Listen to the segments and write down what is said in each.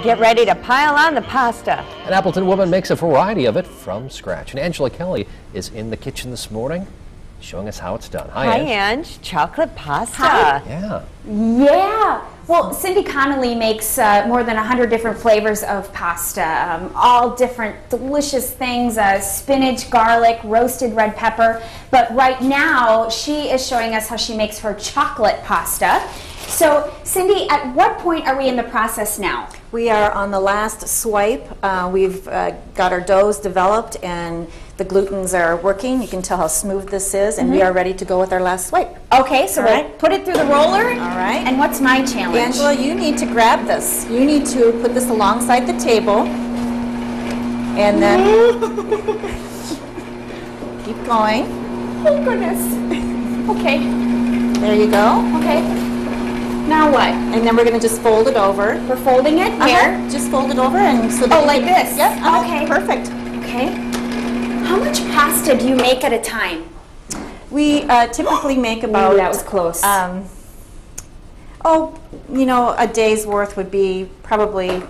Get ready to pile on the pasta. An Appleton woman makes a variety of it from scratch. And Angela Kelly is in the kitchen this morning showing us how it's done. Hi, Ange. Chocolate pasta. Hi. Yeah. Yeah. Well, Cindy Connolly makes more than 100 different flavors of pasta, all different delicious things, spinach, garlic, roasted red pepper. But right now, she is showing us how she makes her chocolate pasta. So, Cindy, at what point are we in the process now? We are on the last swipe. We've got our doughs developed and the glutens are working. You can tell how smooth this is, and we are ready to go with our last swipe. Okay, so we'll put it through the roller. All right. And what's my challenge? Angela, you need to grab this. You need to put this alongside the table, and then keep going. Oh, goodness. Okay. There you go. Okay. Now what? And then we're going to just fold it over. We're folding it here? Just fold it over. And so that like this? Yep. Okay. Perfect. Okay. How much pasta do you make at a time? We typically make about... Ooh, that was close. You know, a day's worth would be probably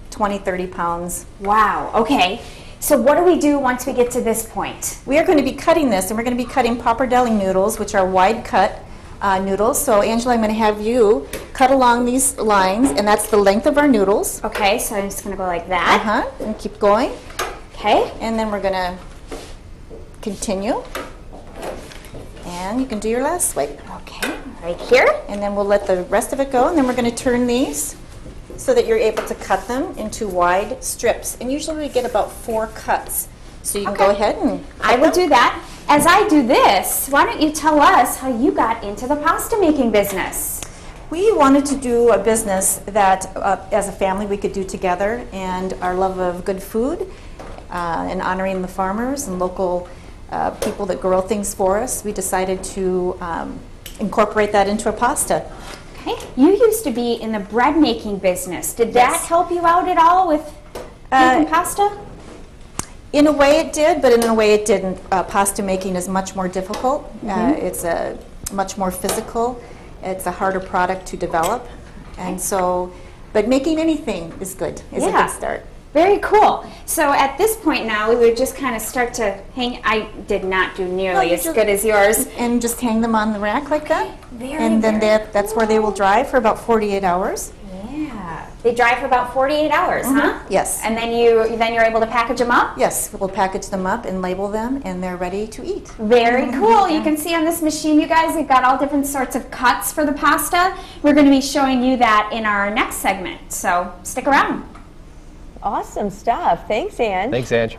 20, 30 pounds. Wow. Okay. So what do we do once we get to this point? We are going to be cutting this, and we're going to be cutting pappardelle noodles, which are wide cut noodles. So Angela, I'm going to have you cut along these lines, and that's the length of our noodles. Okay, so I'm just going to go like that. And keep going. Okay. And then we're going to continue. And you can do your last swipe. Okay, right here. And then we'll let the rest of it go, and then we're going to turn these so that you're able to cut them into wide strips. And usually we get about 4 cuts. So you can go ahead and I will do that. As I do this, why don't you tell us how you got into the pasta making business? We wanted to do a business that, as a family, we could do together, and our love of good food and honoring the farmers and local people that grow things for us, we decided to incorporate that into a pasta. Okay. You used to be in the bread making business. Did that help you out at all with making pasta? In a way it did, but in a way it didn't. Pasta making is much more difficult. It's much more physical. It's a harder product to develop. And so, but making anything is good, is a good start. Very cool. So at this point now, we would just kind of start to hang. I did not do nearly as good as yours. And just hang them on the rack like that. And then that's where they will dry for about 48 hours. Yeah. They dry for about 48 hours, huh? Yes. And then you're able to package them up? Yes, we'll package them up and label them, and they're ready to eat. Very cool. You can see on this machine, you guys, they've got all different sorts of cuts for the pasta. We're going to be showing you that in our next segment, so stick around. Awesome stuff. Thanks, Ange. Thanks, Ange.